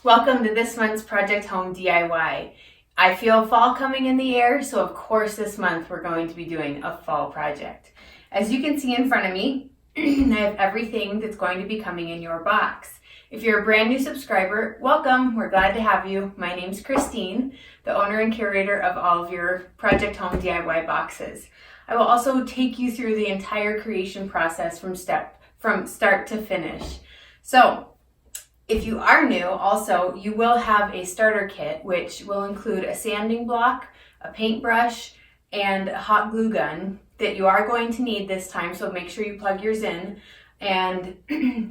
Welcome to this month's Project Home DIY. I feel fall coming in the air, so of course this month we're going to be doing a fall project. As you can see in front of me, I have everything that's going to be coming in your box. If you're a brand new subscriber, welcome. We're glad to have you. My name's Christine, the owner and curator of all of your Project Home DIY boxes. I will also take you through the entire creation process from start to finish. So, if you are new, also, you will have a starter kit, which will include a sanding block, a paintbrush, and a hot glue gun that you are going to need this time, so make sure you plug yours in. And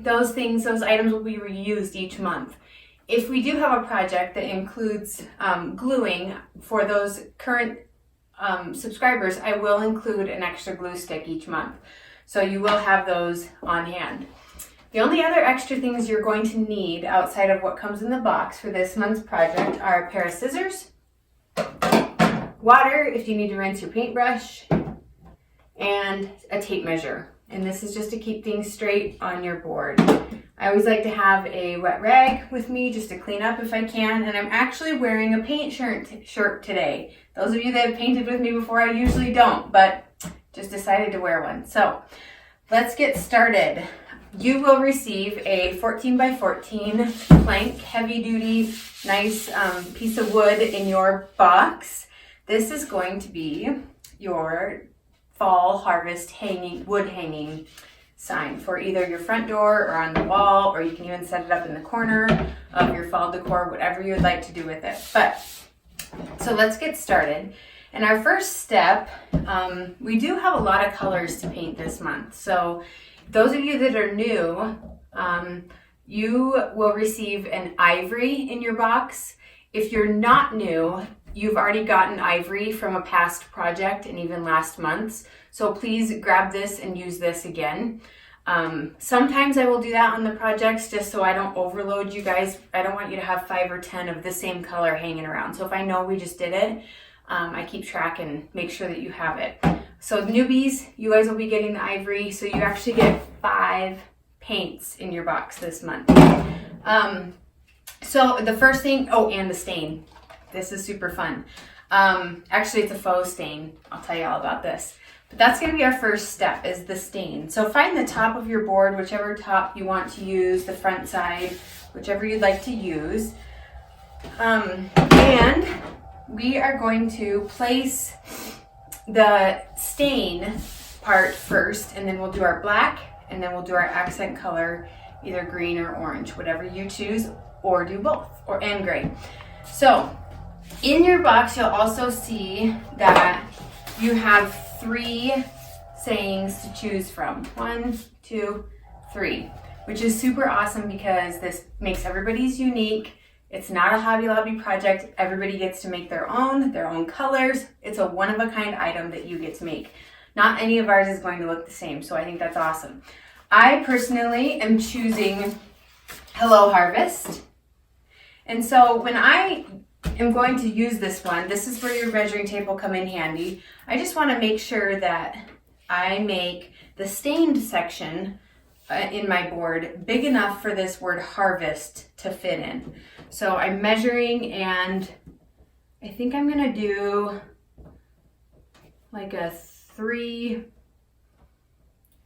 those items will be reused each month. If we do have a project that includes gluing for those current subscribers, I will include an extra glue stick each month. So you will have those on hand. The only other extra things you're going to need outside of what comes in the box for this month's project are a pair of scissors, water if you need to rinse your paintbrush, and a tape measure. And this is just to keep things straight on your board. I always like to have a wet rag with me just to clean up if I can, and I'm actually wearing a paint shirt today. Those of you that have painted with me before, I usually don't, but just decided to wear one. So let's get started. You will receive a 14 by 14 plank, heavy duty, nice piece of wood in your box. This is going to be your fall harvest wood hanging sign for either your front door or on the wall, or you can even set it up in the corner of your fall decor, whatever you'd like to do with it. So let's get started. And our first step, we do have a lot of colors to paint this month. So those of you that are new, you will receive an ivory in your box. If you're not new, you've already gotten ivory from a past project and even last month's. So please grab this and use this again. Sometimes I will do that on the projects just so I don't overload you guys. I don't want you to have 5 or 10 of the same color hanging around. So if I know we just did it, I keep track and make sure that you have it. So newbies, you guys will be getting the ivory. So you actually get 5 paints in your box this month. So the first thing, and the stain. This is super fun. Actually, it's a faux stain. I'll tell you all about this. But that's going to be our first step, is the stain. So find the top of your board, whichever top you want to use, the front side, whichever you'd like to use. And we are going to place the stain part first, and then we'll do our black, and then we'll do our accent color, either green or orange, whatever you choose, or do both, and gray. So in your box, you'll also see that you have 3 sayings to choose from. 1, 2, 3, which is super awesome because this makes everybody's unique. It's not a Hobby Lobby project. Everybody gets to make their own colors. It's a one-of-a-kind item that you get to make. Not any of ours is going to look the same, so I think that's awesome. I personally am choosing Hello Harvest. And so when I am going to use this one, this is where your measuring tape will come in handy. I just want to make sure that I make the stained section in my board big enough for this word harvest to fit in. So I'm measuring, and I think I'm going to do like a 3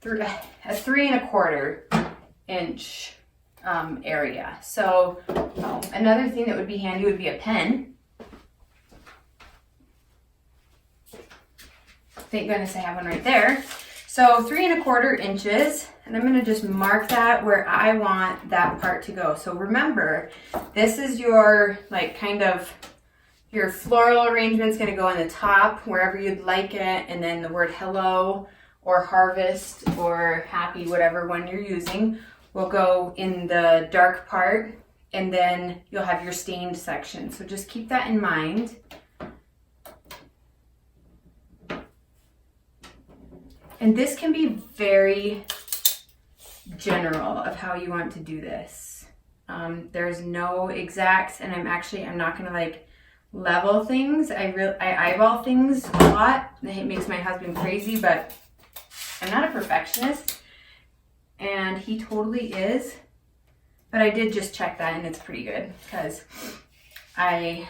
3¼ inch area. So another thing that would be handy would be a pen. Thank goodness I have one right there. So 3¼ inches, and I'm going to just mark that where I want that part to go. So remember, this is your your floral arrangement's going to go in the top wherever you'd like it, and then the word hello or harvest or happy, whatever one you're using, will go in the dark part, and then you'll have your stained section. So just keep that in mind. And this can be very general of how you want to do this. There's no exacts, and I'm not gonna level things. I eyeball things a lot. It makes my husband crazy, but I'm not a perfectionist, and he totally is. But I did just check that and it's pretty good because I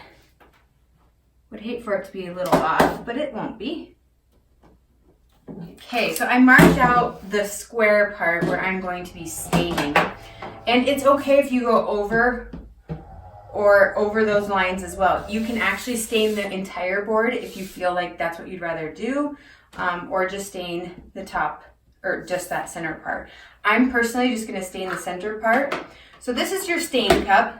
would hate for it to be a little off, but it won't be. Okay, so I marked out the square part where I'm going to be staining. And it's okay if you go over those lines as well. You can actually stain the entire board if you feel like that's what you'd rather do, or just stain the top or just that center part. I'm personally just gonna stain the center part. So this is your stain cup.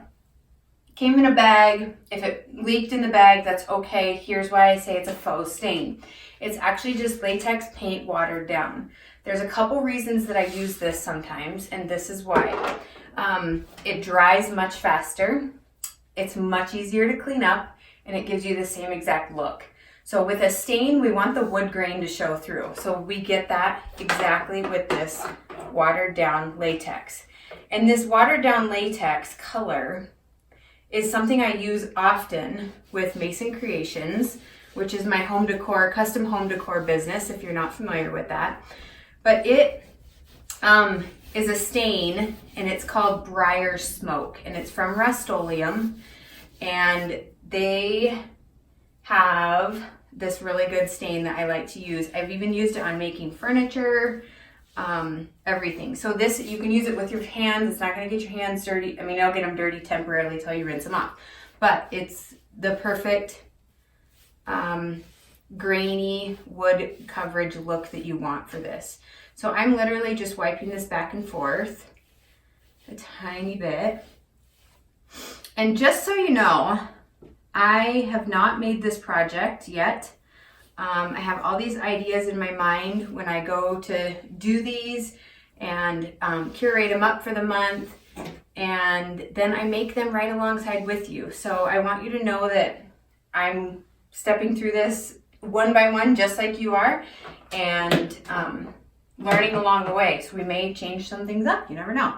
Came in a bag. If it leaked in the bag, that's okay. Here's why I say it's a faux stain. It's actually just latex paint watered down. There's a couple reasons that I use this sometimes, and this is why. It dries much faster. It's much easier to clean up, and it gives you the same exact look. So with a stain, we want the wood grain to show through. So we get that exactly with this watered down latex. And this watered down latex color is something I use often with Mason Creations, which is my home decor, custom home decor business, if you're not familiar with that. But it is a stain, and it's called Briar Smoke, and it's from Rust-Oleum, and they have this really good stain that I like to use. I've even used it on making furniture, everything. So this, you can use it with your hands. It's not going to get your hands dirty. I mean, it'll get them dirty temporarily till you rinse them off, but it's the perfect grainy wood coverage look that you want for this. So I'm literally just wiping this back and forth a tiny bit. And just so you know, I have not made this project yet. I have all these ideas in my mind when I go to do these and curate them up for the month, and then I make them right alongside with you. So I want you to know that I'm stepping through this one by one, just like you are, and learning along the way. So we may change some things up, you never know.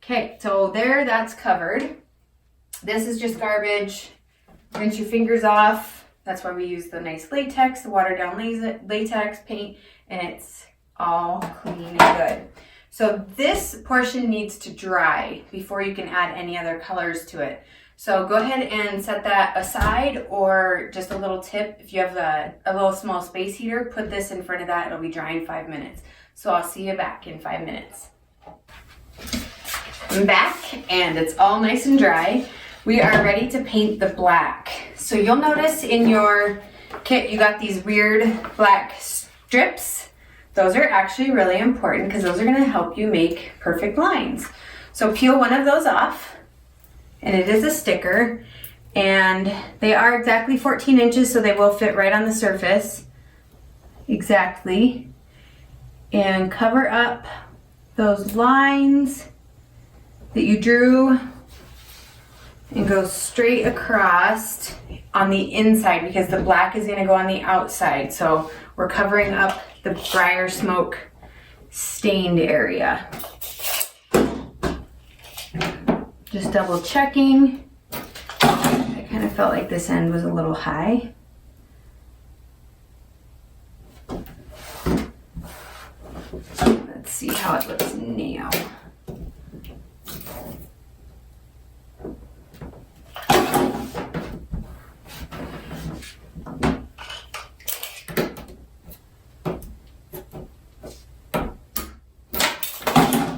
Okay, so there, that's covered. This is just garbage. Rinse your fingers off. That's why we use the nice latex, the watered down latex paint, and it's all clean and good. So this portion needs to dry before you can add any other colors to it. So go ahead and set that aside, or just a little tip, if you have a little small space heater, put this in front of that. It'll be dry in 5 minutes. So I'll see you back in 5 minutes. I'm back, and it's all nice and dry. We are ready to paint the black. So you'll notice in your kit, you got these weird black strips. Those are actually really important because those are gonna help you make perfect lines. So peel one of those off, and it is a sticker, and they are exactly 14 inches, so they will fit right on the surface. Exactly. And cover up those lines that you drew and go straight across on the inside, because the black is going to go on the outside. So we're covering up the Briar Smoke stained area. Just double checking. I kind of felt like this end was a little high. Let's see how it looks now.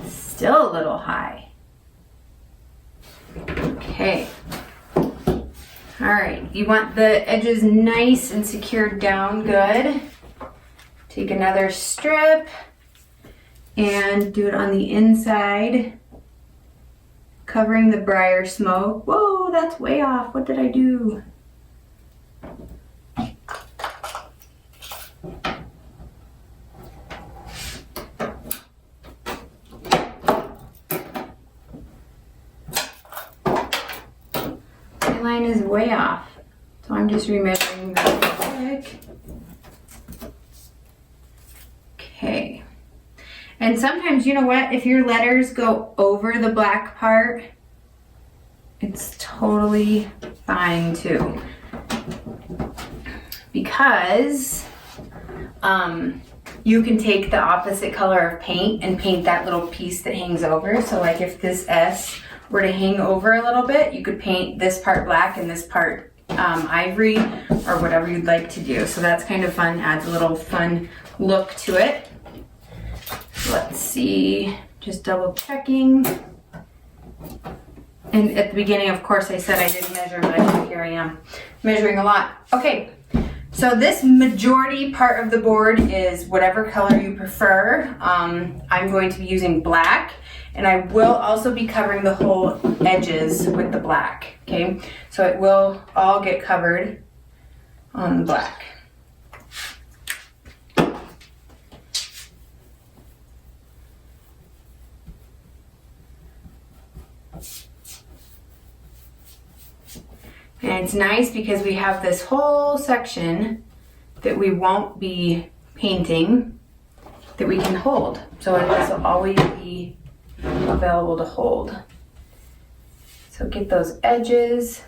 Still a little high. Okay. All right, you want the edges nice and secured down good. Take another strip and do it on the inside, covering the Briar Smoke. Whoa, that's way off. What did I do? My line is way off, so I'm just remeasuring that real quick. Okay. And sometimes, you know what, if your letters go over the black part, it's totally fine too. Because you can take the opposite color of paint and paint that little piece that hangs over. So like if this S were to hang over a little bit, you could paint this part black and this part ivory or whatever you'd like to do. So that's kind of fun, adds a little fun look to it. Let's see, just double checking. And at the beginning, of course, I said I didn't measure, but here I am measuring a lot. Okay, so this majority part of the board is whatever color you prefer. I'm going to be using black, and I will also be covering the whole edges with the black, okay? So it will all get covered on the black. And it's nice because we have this whole section that we won't be painting that we can hold. So this will always be available to hold. So get those edges.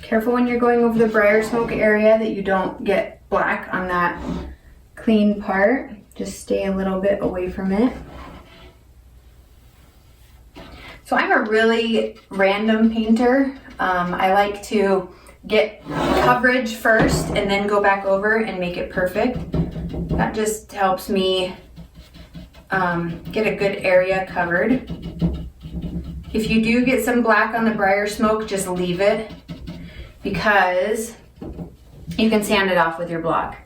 Careful when you're going over the briar smoke area that you don't get black on that clean part. Just stay a little bit away from it. So I'm a really random painter. I like to get coverage first and then go back over and make it perfect. That just helps me get a good area covered. If you do get some black on the briar smoke, just leave it, because you can sand it off with your block.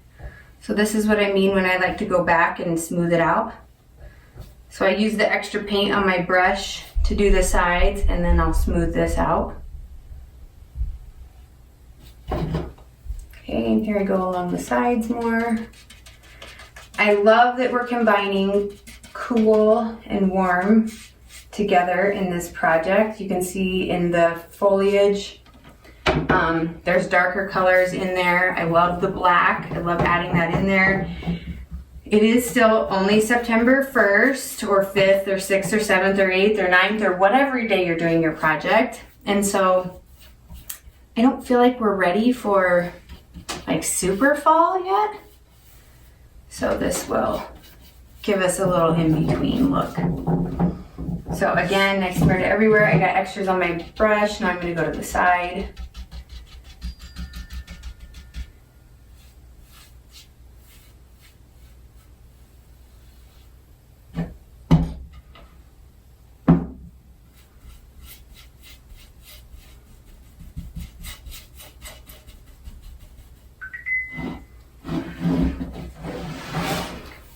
So this is what I mean when I like to go back and smooth it out. So I use the extra paint on my brush to do the sides, and then I'll smooth this out. Okay, and here I go along the sides more. I love that we're combining cool and warm together in this project. You can see in the foliage, there's darker colors in there. I love the black. I love adding that in there. It is still only September 1st or 5th or 6th or 7th or 8th or 9th or whatever day you're doing your project. And so I don't feel like we're ready for like super fall yet. So this will give us a little in-between look. So again, I smeared it everywhere. I got extras on my brush. Now I'm going to go to the side.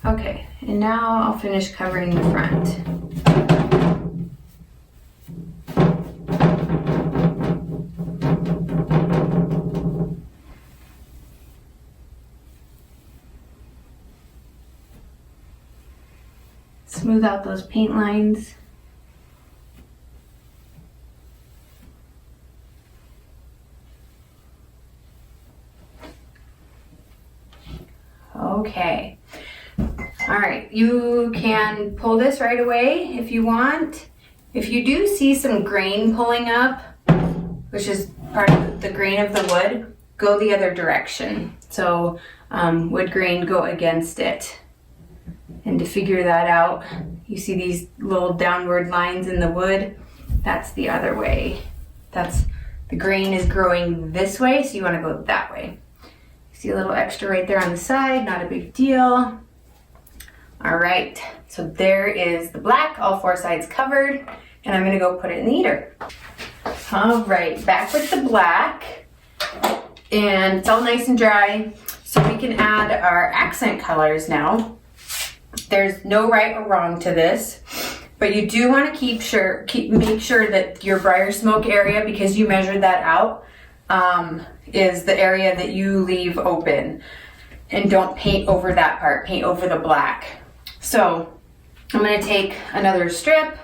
Okay, and now I'll finish covering the front. Smooth out those paint lines. Okay. All right, you can pull this right away if you want. If you do see some grain pulling up, which is part of the grain of the wood, go the other direction. So wood grain, go against it. And to figure that out, you see these little downward lines in the wood? That's the other way. That's the grain is growing this way, so you want to go that way. See a little extra right there on the side, not a big deal. All right, so there is the black, all four sides covered, and I'm gonna go put it in the heater. All right, back with the black, and it's all nice and dry, so we can add our accent colors now. There's no right or wrong to this, but you do want to make sure that your briar smoke area, because you measured that out, is the area that you leave open, and don't paint over that part, paint over the black. So I'm going to take another strip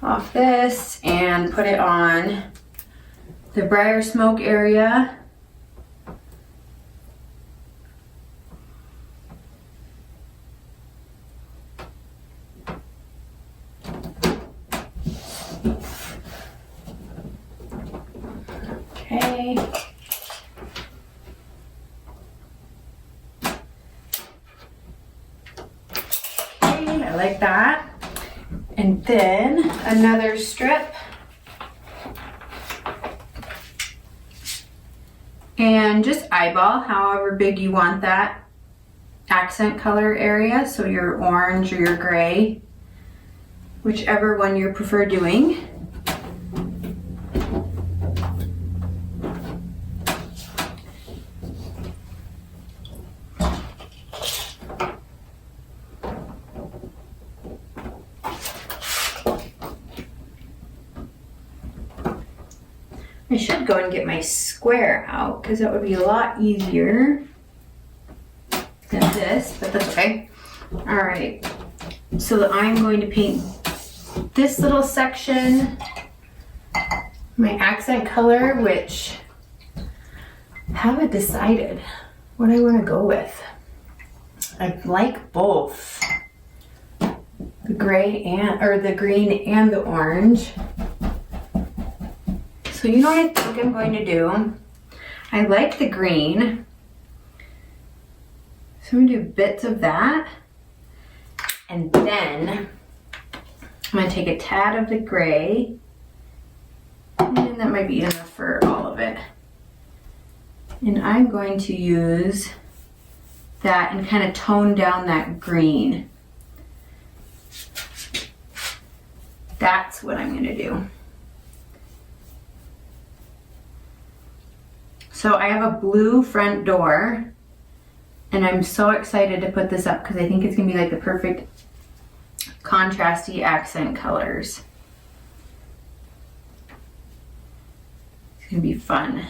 off this and put it on the briar smoke area. like that. And then another strip. And just eyeball however big you want that accent color area. So your orange or your gray, whichever one you prefer doing. I should go and get my square out because that would be a lot easier than this, but that's okay. All right, so I'm going to paint this little section, my accent color, which I haven't decided what I want to go with. I like both the gray and, or the green and the orange. So you know what I think I'm going to do? I like the green. So I'm gonna do bits of that. And then I'm gonna take a tad of the gray. And that might be enough for all of it. And I'm going to use that and kind of tone down that green. That's what I'm gonna do. So I have a blue front door and I'm so excited to put this up because I think it's gonna be like the perfect contrasty accent colors. It's gonna be fun.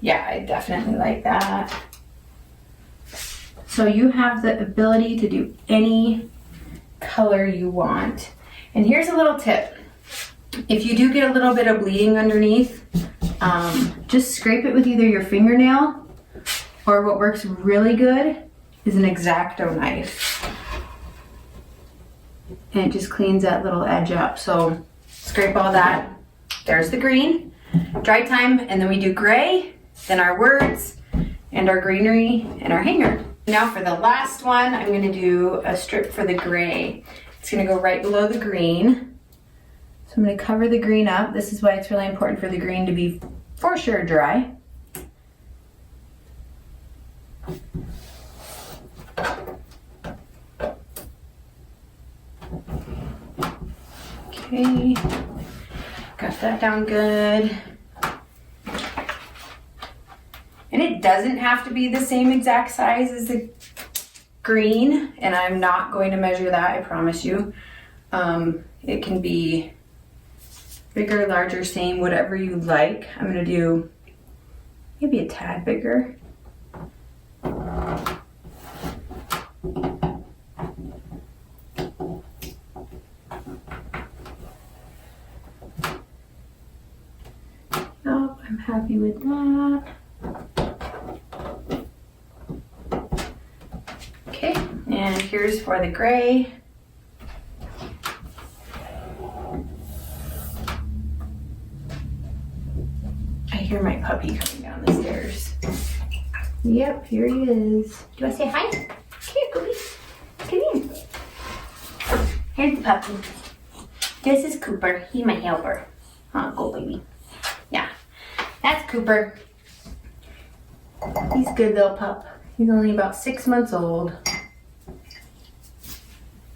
Yeah, I definitely like that. So you have the ability to do any color you want. And here's a little tip. If you do get a little bit of bleeding underneath, just scrape it with either your fingernail or what works really good is an X-Acto knife. And it just cleans that little edge up. So scrape all that. There's the green, dry time, and then we do gray, then our words, and our greenery, and our hanger. Now for the last one, I'm gonna do a strip for the gray. It's gonna go right below the green. So I'm gonna cover the green up. This is why it's really important for the green to be for sure dry. Okay, got that down good. And it doesn't have to be the same exact size as the green, and I'm not going to measure that, I promise you. It can be bigger, larger, same, whatever you like. I'm gonna do maybe a tad bigger. Oh, I'm happy with that. Okay, and here's for the gray. I hear my puppy coming down the stairs. Yep, here he is. Do you want to say hi? Come here, Cooper. Come here. Here's the puppy. This is Cooper. He's my helper. Go, baby. Yeah, that's Cooper. He's a good little pup. He's only about 6 months old.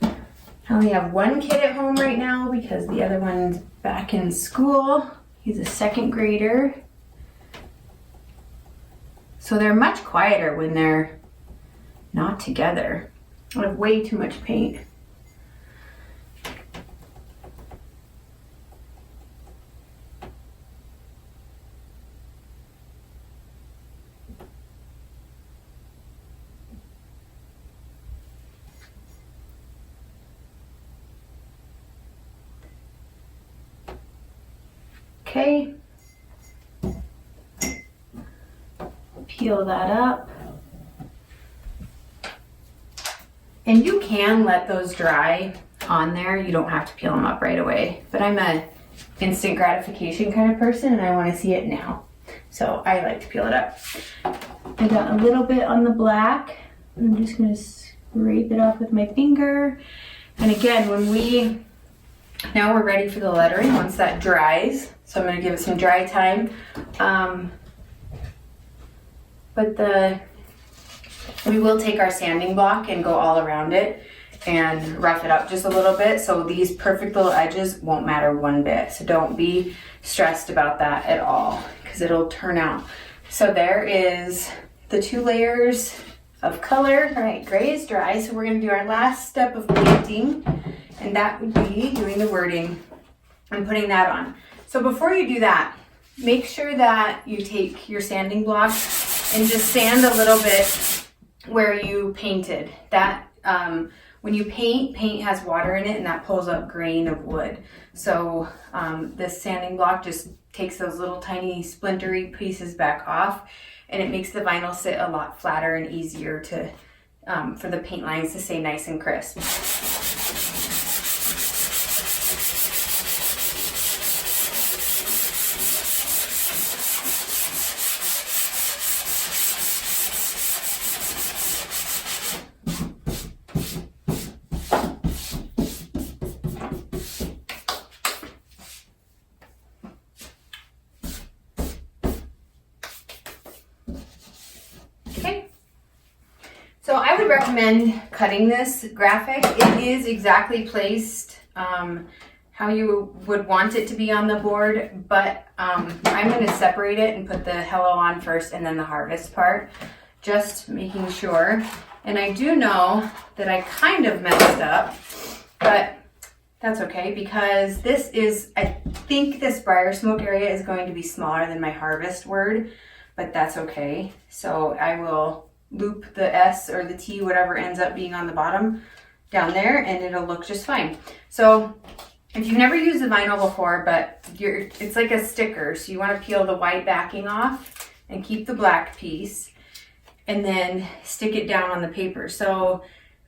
I only have one kid at home right now because the other one's back in school. He's a second grader. So they're much quieter when they're not together. I have way too much paint. okay. Peel that up. And you can let those dry on there. You don't have to peel them up right away. But I'm a instant gratification kind of person and I want to see it now. So I like to peel it up. I got a little bit on the black. I'm just going to scrape it off with my finger. And again, now we're ready for the lettering once that dries. So I'm going to give it some dry time. We will take our sanding block and go all around it and rough it up just a little bit. So these perfect little edges won't matter one bit. So don't be stressed about that at all because it'll turn out. So there is the 2 layers of color. All right, gray is dry. So we're going to do our last step of painting, and that would be doing the wording and putting that on. So before you do that, make sure that you take your sanding block and just sand a little bit where you painted. That when you paint has water in it and that pulls up grain of wood. So this sanding block just takes those little tiny splintery pieces back off, and it makes the vinyl sit a lot flatter and easier to for the paint lines to stay nice and crisp. So I would recommend cutting this graphic. It is exactly placed how you would want it to be on the board, but I'm going to separate it and put the hello on first and then the harvest part, just making sure. And I do know that I kind of messed up, but that's okay because I think this briar smoke area is going to be smaller than my harvest word, but that's okay. So I will loop the S or the T, whatever ends up being on the bottom down there, and it'll look just fine. So if you've never used the vinyl before, but it's like a sticker, so you want to peel the white backing off and keep the black piece and then stick it down on the paper. So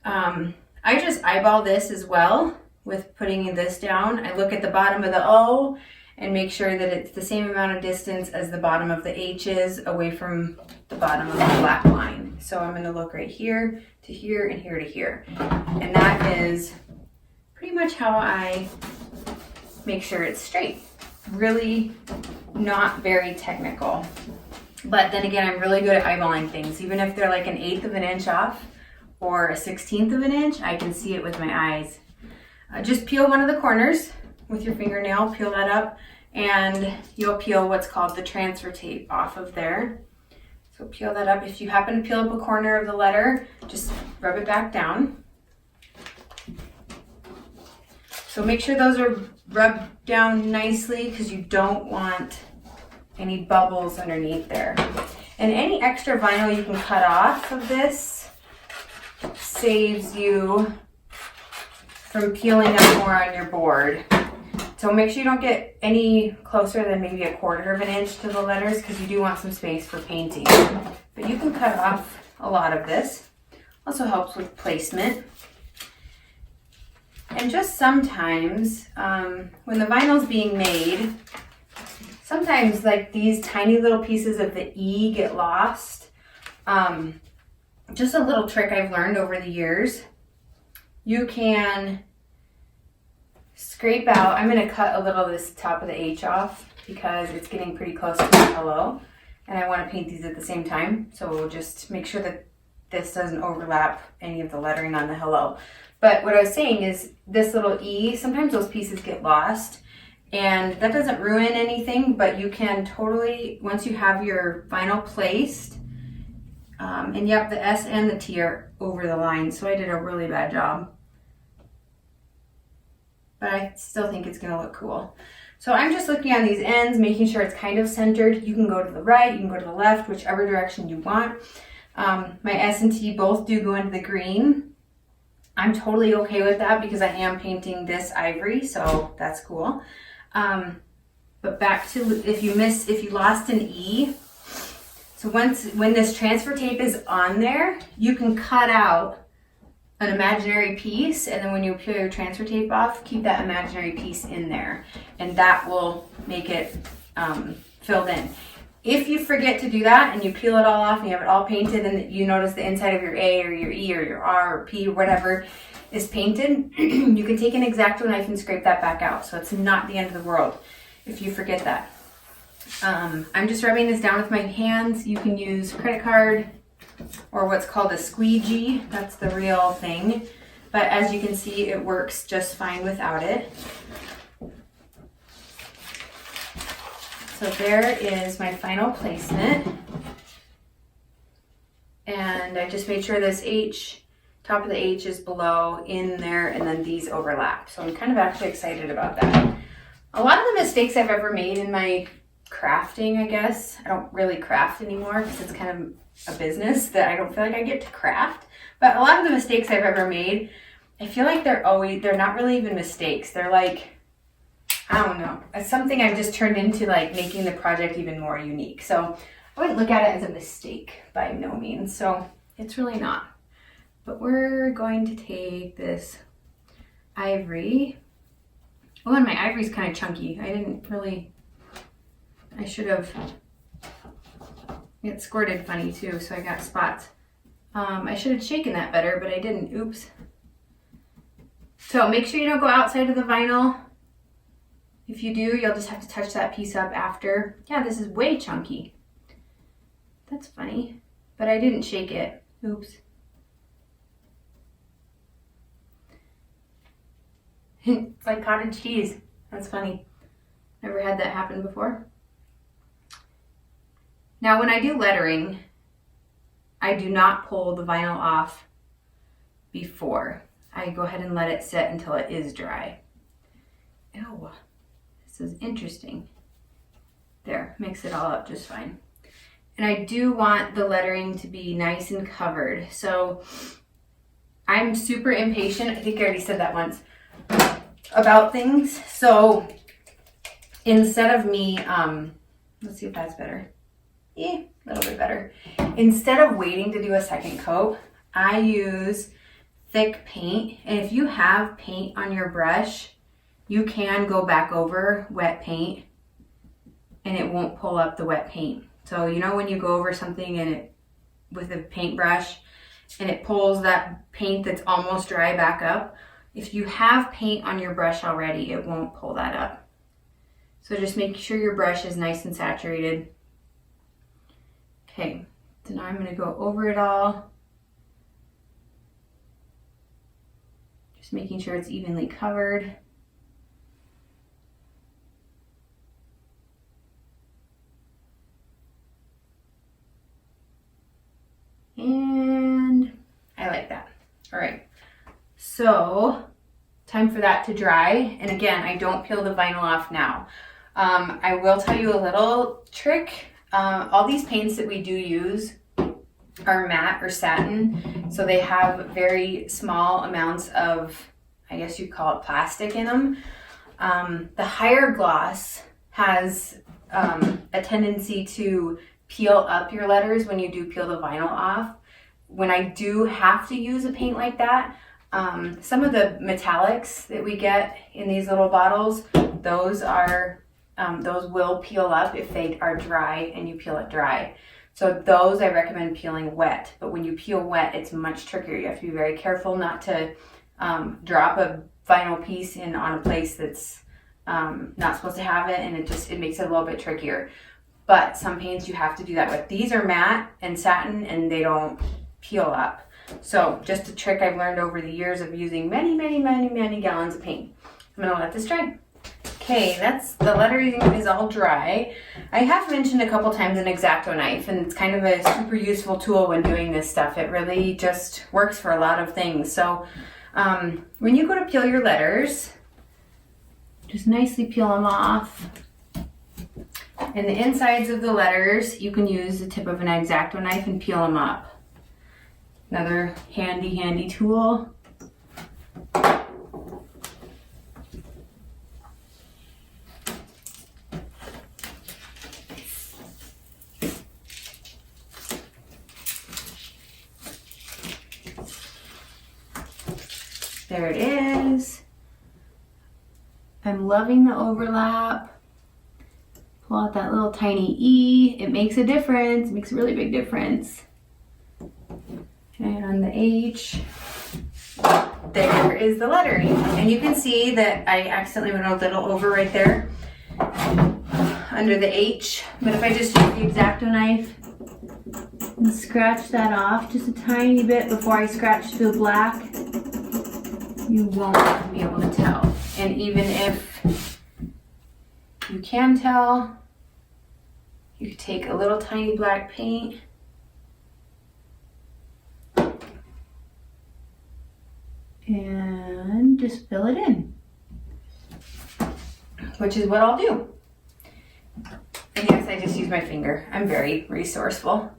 I just eyeball this as well with putting this down. I look at the bottom of the O and make sure that it's the same amount of distance as the bottom of the H is away from the bottom of the black line. So I'm going to look right here to here and here to here. And that is pretty much how I make sure it's straight. Really not very technical. But then again, I'm really good at eyeballing things. Even if they're like 1/8 of an inch off or a 1/16 of an inch, I can see it with my eyes. Just peel one of the corners with your fingernail, peel that up, and you'll peel what's called the transfer tape off of there. So peel that up. If you happen to peel up a corner of the letter, just rub it back down. So make sure those are rubbed down nicely because you don't want any bubbles underneath there. And any extra vinyl you can cut off of this saves you from peeling up more on your board. So make sure you don't get any closer than maybe 1/4 of an inch to the letters because you do want some space for painting. But you can cut off a lot of this. Also helps with placement. And just sometimes, when the vinyl's being made, sometimes like these tiny little pieces of the E get lost. Just a little trick I've learned over the years. You can scrape out, I'm going to cut a little of this top of the H off because it's getting pretty close to the hello. And I want to paint these at the same time. So we'll just make sure that this doesn't overlap any of the lettering on the hello. But what I was saying is this little E, sometimes those pieces get lost. And that doesn't ruin anything, but you can totally, once you have your vinyl placed, and yep, the S and the T are over the line, so I did a really bad job. But I still think it's gonna look cool. So I'm just looking on these ends, making sure it's kind of centered. You can go to the right, you can go to the left, whichever direction you want. My S and T both do go into the green. I'm totally okay with that because I am painting this ivory, so that's cool. But back to, if you lost an E, so when this transfer tape is on there, you can cut out an imaginary piece, and then when you peel your transfer tape off, keep that imaginary piece in there, and that will make it filled in. If you forget to do that and you peel it all off and you have it all painted and you notice the inside of your A or your E or your R or P or whatever is painted, you can take an X-Acto knife and scrape that back out. So it's not the end of the world if you forget that. I'm just rubbing this down with my hands. You can use credit card or what's called a squeegee. That's the real thing. But as you can see, it works just fine without it. So there is my final placement. And I just made sure this H, top of the H is below in there, and then these overlap. So I'm kind of actually excited about that. A lot of the mistakes I've ever made in my crafting, I guess, I don't really craft anymore because it's kind of a business that I don't feel like I get to craft. But a lot of the mistakes I've ever made, I feel like they're not really even mistakes. They're like, I don't know. It's something I've just turned into like making the project even more unique. So I wouldn't look at it as a mistake by no means. So it's really not. But we're going to take this ivory. Oh, and my ivory's kind of chunky. I should have, it squirted funny too, so I got spots. I should have shaken that better, but I didn't. Oops. So make sure you don't go outside of the vinyl. If you do, you'll just have to touch that piece up after. Yeah, this is way chunky. That's funny, but I didn't shake it. Oops. It's like cottage cheese. That's funny. Never had that happen before. Now, when I do lettering, I do not pull the vinyl off before. I go ahead and let it sit until it is dry. Ew. This is interesting. There, mix it all up just fine. And I do want the lettering to be nice and covered. So I'm super impatient. I think I already said that once about things. So instead of me, let's see if that's better. A little bit better. Instead of waiting to do a second coat, I use thick paint. And if you have paint on your brush, you can go back over wet paint and it won't pull up the wet paint. So you know when you go over something and it with a paintbrush and it pulls that paint that's almost dry back up, if you have paint on your brush already, it won't pull that up. So just make sure your brush is nice and saturated. Okay, so now I'm going to go over it all. Just making sure it's evenly covered. And I like that. All right, so time for that to dry. And again, I don't peel the vinyl off now. I will tell you a little trick. All these paints that we do use are matte or satin, so they have very small amounts of, I guess you'd call it plastic in them. The higher gloss has a tendency to peel up your letters when you do peel the vinyl off. When I do have to use a paint like that, some of the metallics that we get in these little bottles, those will peel up if they are dry and you peel it dry. So those I recommend peeling wet, but when you peel wet, it's much trickier. You have to be very careful not to drop a vinyl piece in on a place that's not supposed to have it, and it makes it a little bit trickier. But some paints you have to do that with. These are matte and satin and they don't peel up. So just a trick I've learned over the years of using many gallons of paint. I'm gonna let this dry. Okay, the lettering is all dry. I have mentioned a couple times an X-Acto knife, and it's kind of a super useful tool when doing this stuff. It really just works for a lot of things. So when you go to peel your letters, just nicely peel them off. And the insides of the letters, you can use the tip of an X-Acto knife and peel them up. Another handy tool. There it is. I'm loving the overlap. Pull out that little tiny E. It makes a difference. It makes a really big difference. And the H. There is the lettering. And you can see that I accidentally went a little over right there under the H. But if I just use the X-Acto knife and scratch that off just a tiny bit before I scratch through the black, you won't be able to tell. And even if you can tell, you could take a little tiny black paint and just fill it in, which is what I'll do. And yes, I just use my finger. I'm very resourceful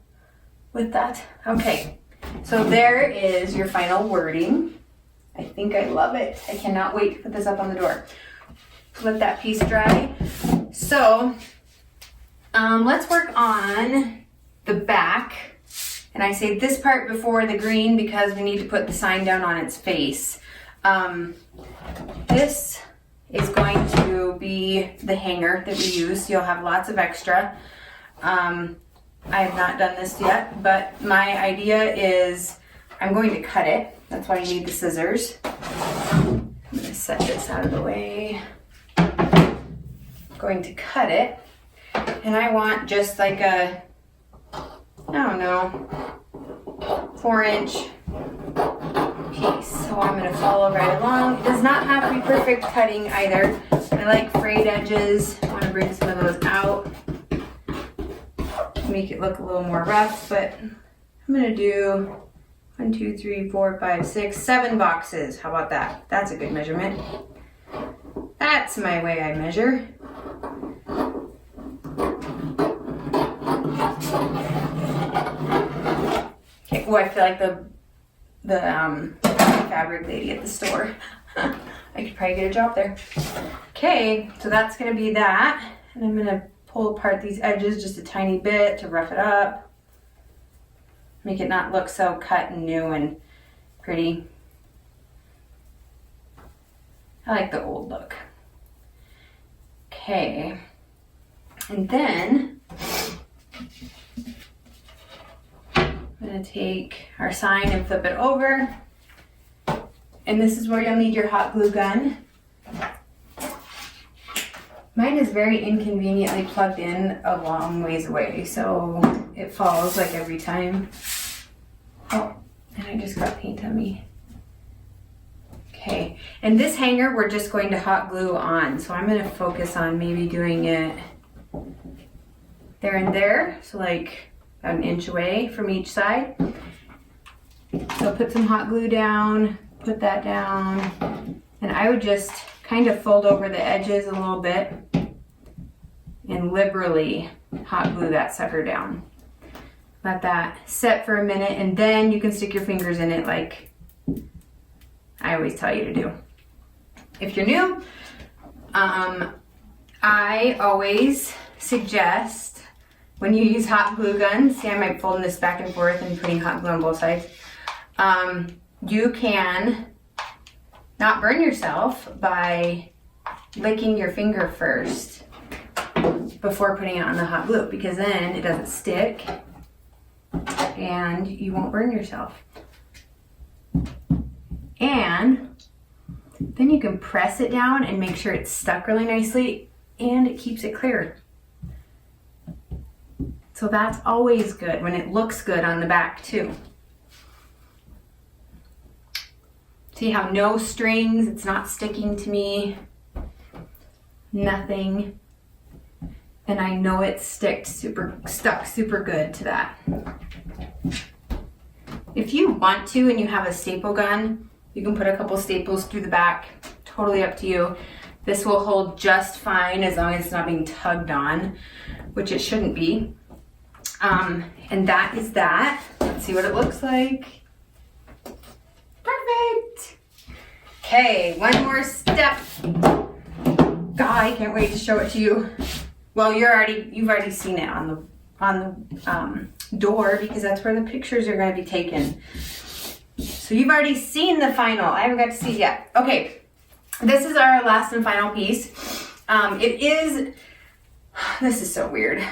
with that. Okay, so there is your final wording. I think I love it. I cannot wait to put this up on the door. Let that piece dry. So let's work on the back. And I say this part before the green because we need to put the sign down on its face. This is going to be the hanger that we use. You'll have lots of extra. I have not done this yet, but my idea is I'm going to cut it. That's why you need the scissors. I'm going to set this out of the way. I'm going to cut it. And I want just like a, I don't know, 4-inch piece. So I'm going to follow right along. It does not have to be perfect cutting either. I like frayed edges. I want to bring some of those out. Make it look a little more rough, but I'm going to do 1, 2, 3, 4, 5, 6, 7 boxes. How about that? That's a good measurement. That's my way I measure. Okay, oh, I feel like the fabric lady at the store. I could probably get a job there. Okay, so that's gonna be that. And I'm gonna pull apart these edges just a tiny bit to rough it up. Make it not look so cut and new and pretty. I like the old look. Okay, and then I'm gonna take our sign and flip it over. And this is where you'll need your hot glue gun. Mine is very inconveniently plugged in a long ways away, so it falls like every time. Oh, and I just got paint on me. Okay, and this hanger we're just going to hot glue on, so I'm going to focus on maybe doing it there and there, so like about 1 inch away from each side. So put some hot glue down, put that down, and I would just kind of fold over the edges a little bit and liberally hot glue that sucker down. Let that set for a minute, and then you can stick your fingers in it like I always tell you to do. If you're new, I always suggest when you use hot glue guns, see I might be folding this back and forth and putting hot glue on both sides, you can not burn yourself by licking your finger first before putting it on the hot glue, because then it doesn't stick and you won't burn yourself. And then you can press it down and make sure it's stuck really nicely, and it keeps it clear. So that's always good when it looks good on the back too. See how no strings, it's not sticking to me, nothing. And I know it's stuck super good to that. If you want to and you have a staple gun, you can put a couple staples through the back, totally up to you. This will hold just fine as long as it's not being tugged on, which it shouldn't be. And that is that. Let's see what it looks like. Perfect. Okay, one more step. God, I can't wait to show it to you. Well, you've already seen it on the door, because that's where the pictures are going to be taken. So So you've already seen the final. I haven't got to see it yet. Okay, this is our last and final piece. This is so weird.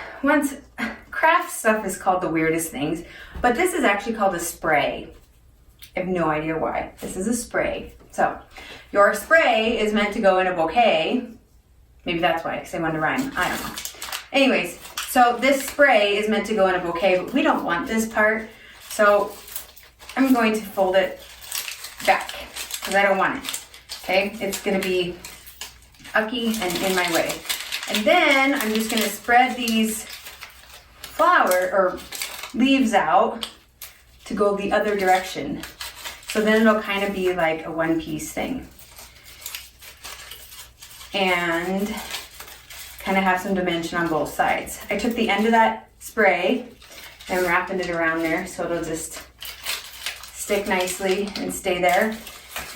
Craft stuff is called the weirdest things, but this is actually called a spray. I have no idea why. This is a spray. So your spray is meant to go in a bouquet. Maybe that's why, because I wanted to rhyme. I don't know. Anyways, so this spray is meant to go in a bouquet, but we don't want this part. So I'm going to fold it back because I don't want it. Okay, it's going to be ucky and in my way. And then I'm just going to spread these leaves out to go the other direction. So then it'll kind of be like a one-piece thing. And kind of have some dimension on both sides. I took the end of that spray and I'm wrapping it around there so it'll just stick nicely and stay there.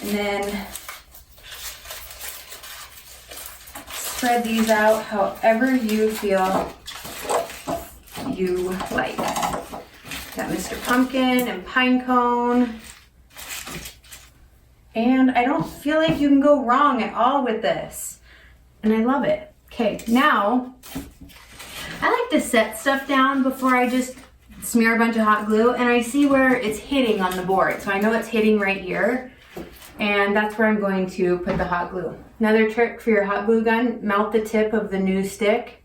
And then spread these out however you feel you like. Got Mr. Pumpkin and Pine Cone. And I don't feel like you can go wrong at all with this. And I love it. Okay, now I like to set stuff down before I just smear a bunch of hot glue, and I see where it's hitting on the board. So I know it's hitting right here, and that's where I'm going to put the hot glue. Another trick for your hot glue gun, melt the tip of the new stick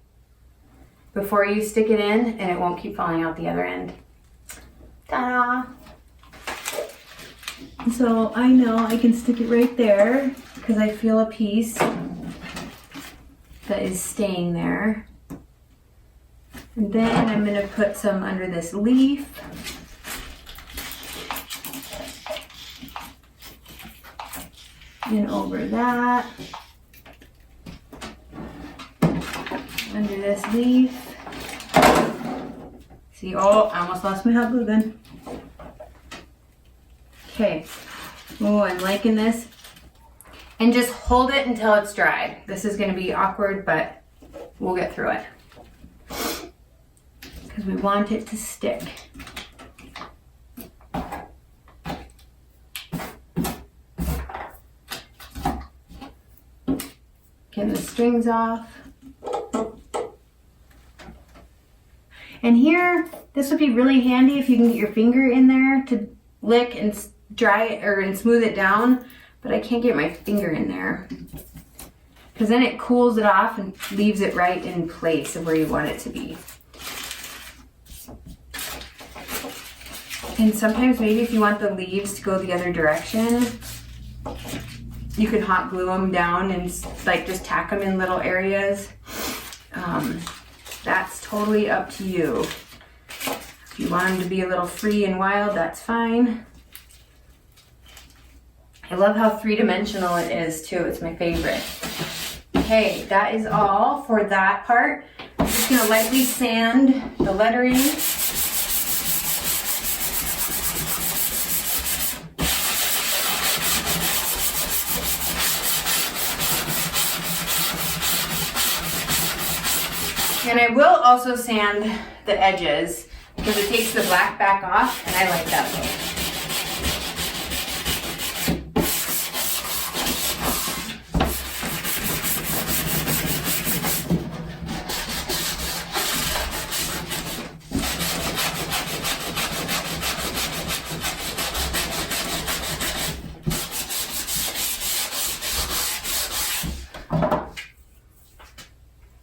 before you stick it in, and it won't keep falling out the other end. Ta-da! So I know I can stick it right there because I feel a piece that is staying there. And then I'm going to put some under this leaf. And over that. Under this leaf. See, oh, I almost lost my hot glue gun. Okay. Oh, I'm liking this. And just hold it until it's dry. This is going to be awkward, but we'll get through it. Because we want it to stick. Getting the strings off. And here, this would be really handy if you can get your finger in there to lick and dry it and smooth it down. But I can't get my finger in there because then it cools it off and leaves it right in place of where you want it to be. And sometimes maybe if you want the leaves to go the other direction, you can hot glue them down and like just tack them in little areas. That's totally up to you. If you want them to be a little free and wild, that's fine. I love how three-dimensional it is too. It's my favorite. Okay, that is all for that part. I'm just gonna lightly sand the lettering. And I will also sand the edges because it takes the black back off and I like that way.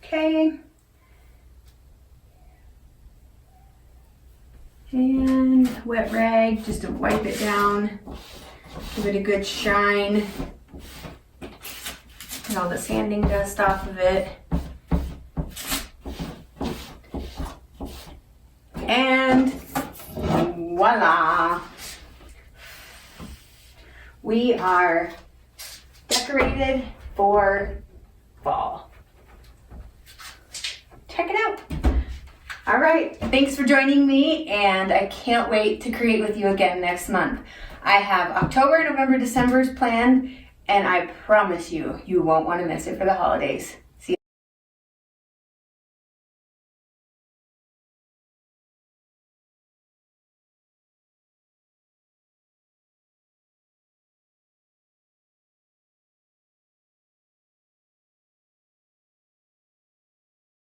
Okay. And wet rag just to wipe it down, give it a good shine, get all the sanding dust off of it. And voila! We are decorated for fall. Check it out. All right, thanks for joining me, and I can't wait to create with you again next month. I have October, November, December's planned, and I promise you, you won't want to miss it for the holidays.